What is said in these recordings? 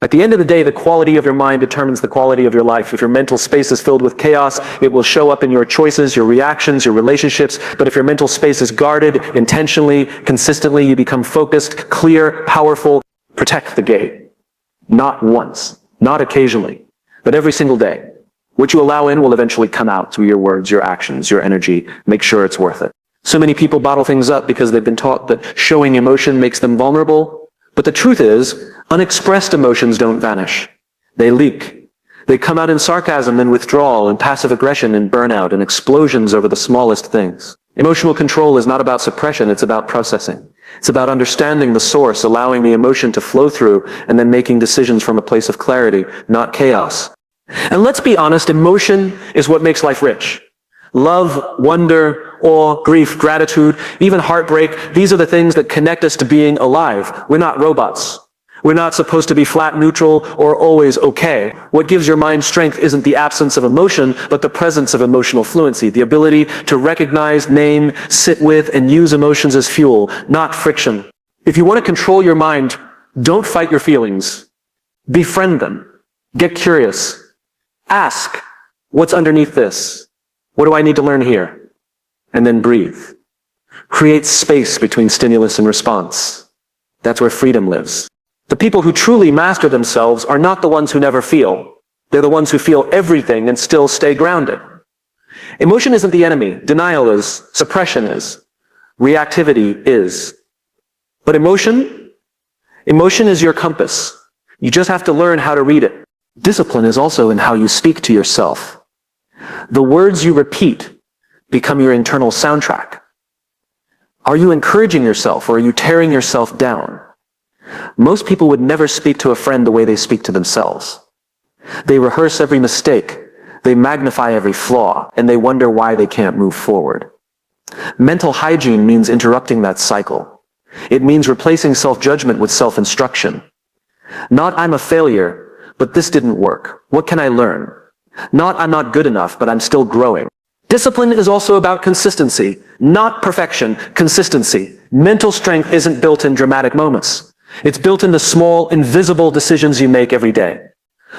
At the end of the day, the quality of your mind determines the quality of your life. If your mental space is filled with chaos, it will show up in your choices, your reactions, your relationships. But if your mental space is guarded, intentionally, consistently, you become focused, clear, powerful. Protect the gate. Not once, not occasionally, but every single day. What you allow in will eventually come out through your words, your actions, your energy. Make sure it's worth it. So many people bottle things up because they've been taught that showing emotion makes them vulnerable. But the truth is, unexpressed emotions don't vanish. They leak. They come out in sarcasm and withdrawal and passive aggression and burnout and explosions over the smallest things. Emotional control is not about suppression, it's about processing. It's about understanding the source, allowing the emotion to flow through, and then making decisions from a place of clarity, not chaos. And let's be honest, emotion is what makes life rich. Love, wonder, awe, grief, gratitude, even heartbreak, these are the things that connect us to being alive. We're not robots. We're not supposed to be flat, neutral, or always okay. What gives your mind strength isn't the absence of emotion, but the presence of emotional fluency, the ability to recognize, name, sit with, and use emotions as fuel, not friction. If you want to control your mind, don't fight your feelings. Befriend them. Get curious. Ask, what's underneath this? What do I need to learn here? And then breathe. Create space between stimulus and response. That's where freedom lives. The people who truly master themselves are not the ones who never feel. They're the ones who feel everything and still stay grounded. Emotion isn't the enemy. Denial is. Suppression is. Reactivity is. But emotion is your compass. You just have to learn how to read it. Discipline is also in how you speak to yourself. The words you repeat become your internal soundtrack. Are you encouraging yourself or are you tearing yourself down? Most people would never speak to a friend the way they speak to themselves. They rehearse every mistake, they magnify every flaw, and they wonder why they can't move forward. Mental hygiene means interrupting that cycle. It means replacing self-judgment with self-instruction. Not I'm a failure, but this didn't work. What can I learn? Not I'm not good enough, but I'm still growing. Discipline is also about consistency, not perfection, consistency. Mental strength isn't built in dramatic moments. It's built in the small, invisible decisions you make every day.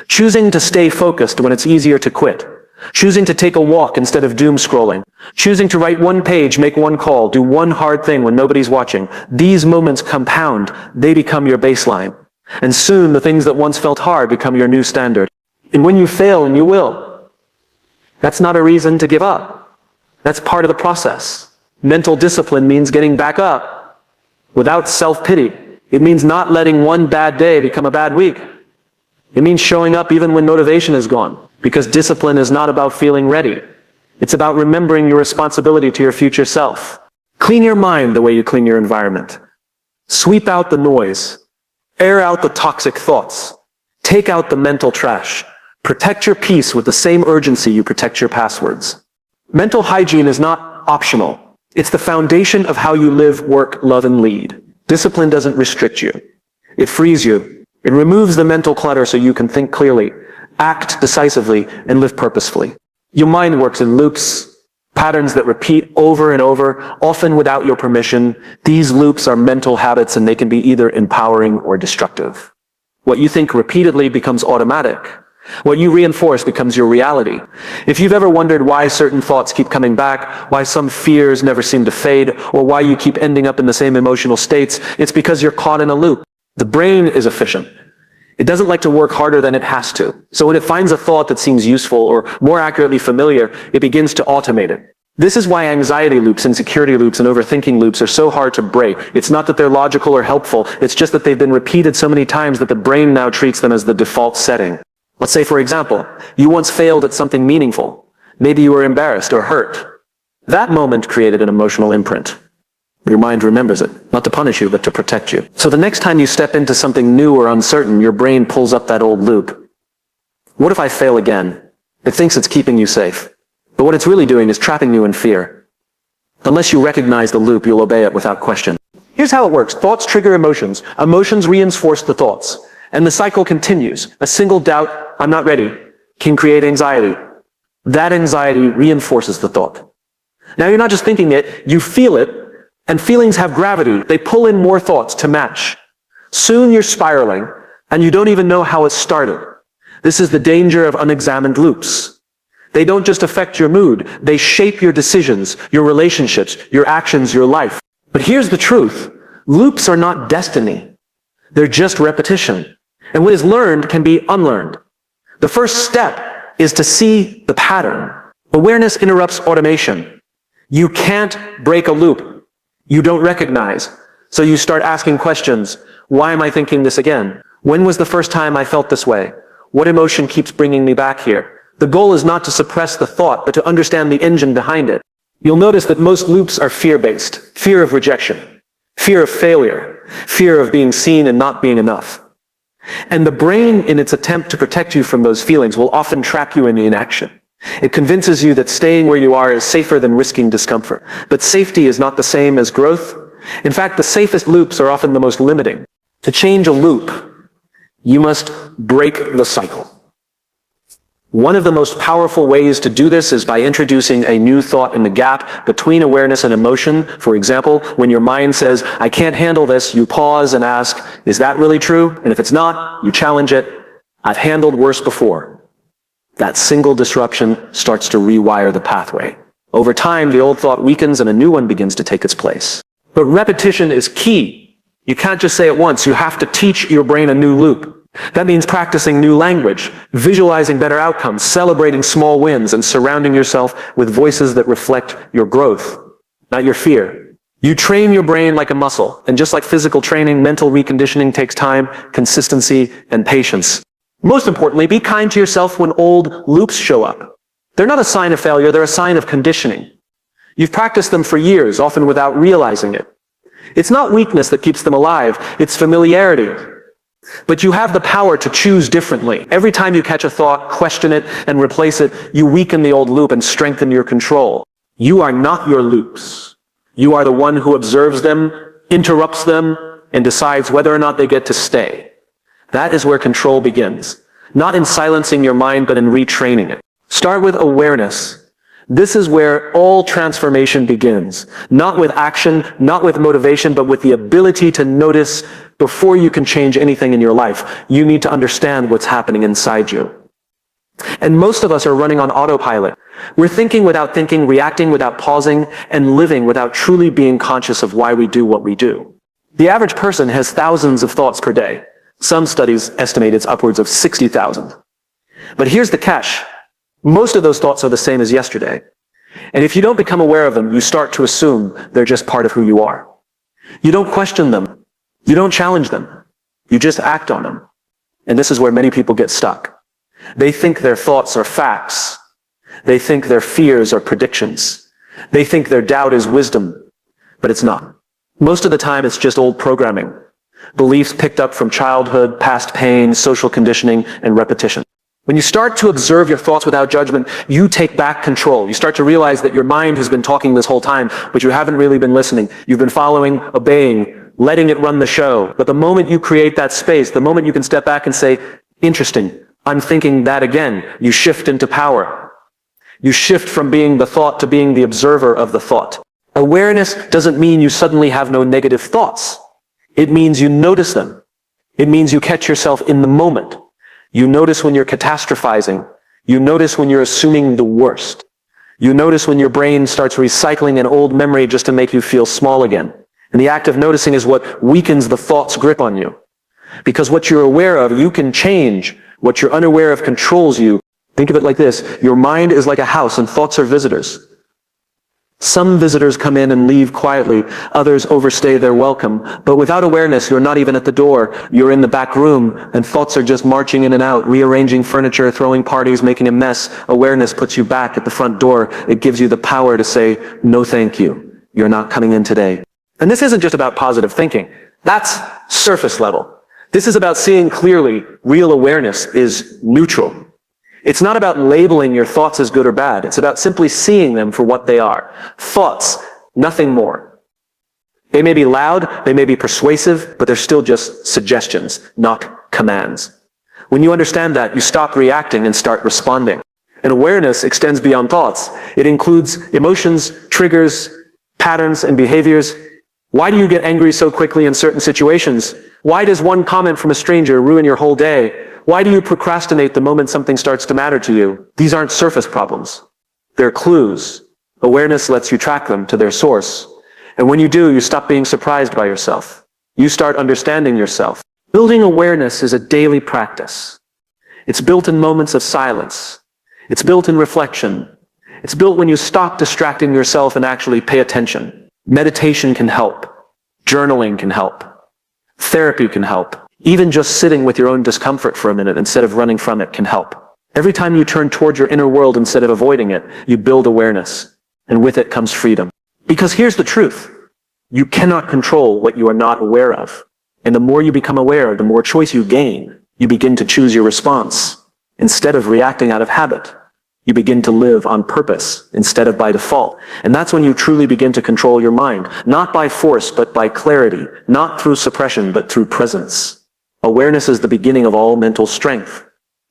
Choosing to stay focused when it's easier to quit. Choosing to take a walk instead of doom scrolling. Choosing to write one page, make one call, do one hard thing when nobody's watching. These moments compound. They become your baseline. And soon the things that once felt hard become your new standard. And when you fail, and you will, that's not a reason to give up. That's part of the process. Mental discipline means getting back up without self-pity. It means not letting one bad day become a bad week. It means showing up even when motivation is gone, because discipline is not about feeling ready. It's about remembering your responsibility to your future self. Clean your mind the way you clean your environment. Sweep out the noise. Air out the toxic thoughts. Take out the mental trash. Protect your peace with the same urgency you protect your passwords. Mental hygiene is not optional. It's the foundation of how you live, work, love, and lead. Discipline doesn't restrict you. It frees you. It removes the mental clutter so you can think clearly, act decisively, and live purposefully. Your mind works in loops, patterns that repeat over and over, often without your permission. These loops are mental habits, and they can be either empowering or destructive. What you think repeatedly becomes automatic. What you reinforce becomes your reality. If you've ever wondered why certain thoughts keep coming back, why some fears never seem to fade, or why you keep ending up in the same emotional states, it's because you're caught in a loop. The brain is efficient. It doesn't like to work harder than it has to. So when it finds a thought that seems useful, or more accurately familiar, it begins to automate it. This is why anxiety loops, insecurity loops, and overthinking loops are so hard to break. It's not that they're logical or helpful, it's just that they've been repeated so many times that the brain now treats them as the default setting. Let's say, for example, you once failed at something meaningful. Maybe you were embarrassed or hurt. That moment created an emotional imprint. Your mind remembers it, not to punish you, but to protect you. So the next time you step into something new or uncertain, your brain pulls up that old loop. What if I fail again? It thinks it's keeping you safe. But what it's really doing is trapping you in fear. Unless you recognize the loop, you'll obey it without question. Here's how it works. Thoughts trigger emotions. Emotions reinforce the thoughts. And the cycle continues. A single doubt, I'm not ready, can create anxiety. That anxiety reinforces the thought. Now you're not just thinking it, you feel it, and feelings have gravity. They pull in more thoughts to match. Soon you're spiraling, And you don't even know how it started. This is the danger of unexamined loops. They don't just affect your mood, they shape your decisions, your relationships, your actions, your life. But here's the truth. Loops are not destiny. They're just repetition. And what is learned can be unlearned. The first step is to see the pattern. Awareness interrupts automation. You can't break a loop you don't recognize. So you start asking questions. Why am I thinking this again? When was the first time I felt this way? What emotion keeps bringing me back here? The goal is not to suppress the thought, but to understand the engine behind it. You'll notice that most loops are fear-based. Fear of rejection, fear of failure, fear of being seen and not being enough. And the brain, in its attempt to protect you from those feelings, will often trap you in inaction. It convinces you that staying where you are is safer than risking discomfort. But safety is not the same as growth. In fact, the safest loops are often the most limiting. To change a loop, you must break the cycle. One of the most powerful ways to do this is by introducing a new thought in the gap between awareness and emotion. For example, when your mind says, I can't handle this, you pause and ask, is that really true? And if it's not, you challenge it. I've handled worse before. That single disruption starts to rewire the pathway. Over time, the old thought weakens and a new one begins to take its place. But repetition is key. You can't just say it once. You have to teach your brain a new loop. That means practicing new language, visualizing better outcomes, celebrating small wins, and surrounding yourself with voices that reflect your growth, not your fear. You train your brain like a muscle, and just like physical training, mental reconditioning takes time, consistency, and patience. Most importantly, be kind to yourself when old loops show up. They're not a sign of failure, they're a sign of conditioning. You've practiced them for years, often without realizing it. It's not weakness that keeps them alive, it's familiarity. But you have the power to choose differently. Every time you catch a thought, question it, and replace it, you weaken the old loop and strengthen your control. You are not your loops. You are the one who observes them, interrupts them, and decides whether or not they get to stay. That is where control begins. Not in silencing your mind, but in retraining it. Start with awareness. This is where all transformation begins. Not with action, not with motivation, but with the ability to notice before you can change anything in your life. You need to understand what's happening inside you. And most of us are running on autopilot. We're thinking without thinking, reacting without pausing, and living without truly being conscious of why we do what we do. The average person has thousands of thoughts per day. Some studies estimate it's upwards of 60,000. But here's the catch. Most of those thoughts are the same as yesterday. And if you don't become aware of them, you start to assume they're just part of who you are. You don't question them. You don't challenge them. You just act on them. And this is where many people get stuck. They think their thoughts are facts. They think their fears are predictions. They think their doubt is wisdom. But it's not. Most of the time, it's just old programming. Beliefs picked up from childhood, past pain, social conditioning, and repetition. When you start to observe your thoughts without judgment, you take back control. You start to realize that your mind has been talking this whole time, but you haven't really been listening. You've been following, obeying, letting it run the show. But the moment you create that space, the moment you can step back and say, interesting, I'm thinking that again, you shift into power. You shift from being the thought to being the observer of the thought. Awareness doesn't mean you suddenly have no negative thoughts. It means you notice them. It means you catch yourself in the moment. You notice when you're catastrophizing. You notice when you're assuming the worst. You notice when your brain starts recycling an old memory just to make you feel small again. And the act of noticing is what weakens the thought's grip on you. Because what you're aware of, you can change. What you're unaware of controls you. Think of it like this. Your mind is like a house and thoughts are visitors. Some visitors come in and leave quietly. Others overstay their welcome. But without awareness, you're not even at the door. You're in the back room, and thoughts are just marching in and out, rearranging furniture, throwing parties, making a mess. Awareness puts you back at the front door. It gives you the power to say, no thank you. You're not coming in today. And this isn't just about positive thinking. That's surface level. This is about seeing clearly. Real awareness is neutral. It's not about labeling your thoughts as good or bad. It's about simply seeing them for what they are. Thoughts, nothing more. They may be loud, they may be persuasive, but they're still just suggestions, not commands. When you understand that, you stop reacting and start responding. And awareness extends beyond thoughts. It includes emotions, triggers, patterns, and behaviors. Why do you get angry so quickly in certain situations? Why does one comment from a stranger ruin your whole day? Why do you procrastinate the moment something starts to matter to you? These aren't surface problems. They're clues. Awareness lets you track them to their source. And when you do, you stop being surprised by yourself. You start understanding yourself. Building awareness is a daily practice. It's built in moments of silence. It's built in reflection. It's built when you stop distracting yourself and actually pay attention. Meditation can help. Journaling can help. Therapy can help. Even just sitting with your own discomfort for a minute instead of running from it can help. Every time you turn towards your inner world instead of avoiding it, you build awareness. And with it comes freedom. Because here's the truth. You cannot control what you are not aware of. And the more you become aware, the more choice you gain. You begin to choose your response. Instead of reacting out of habit, you begin to live on purpose instead of by default. And that's when you truly begin to control your mind. Not by force, but by clarity. Not through suppression, but through presence. Awareness is the beginning of all mental strength.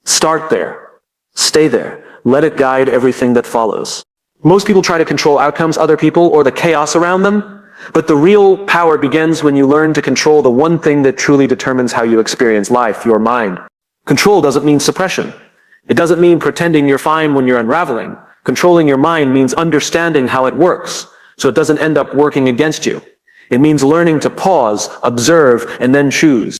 Start there. Stay there. Let it guide everything that follows. Most people try to control outcomes, other people, or the chaos around them. But the real power begins when you learn to control the one thing that truly determines how you experience life, your mind. Control doesn't mean suppression. It doesn't mean pretending you're fine when you're unraveling. Controlling your mind means understanding how it works, so it doesn't end up working against you. It means learning to pause, observe, and then choose.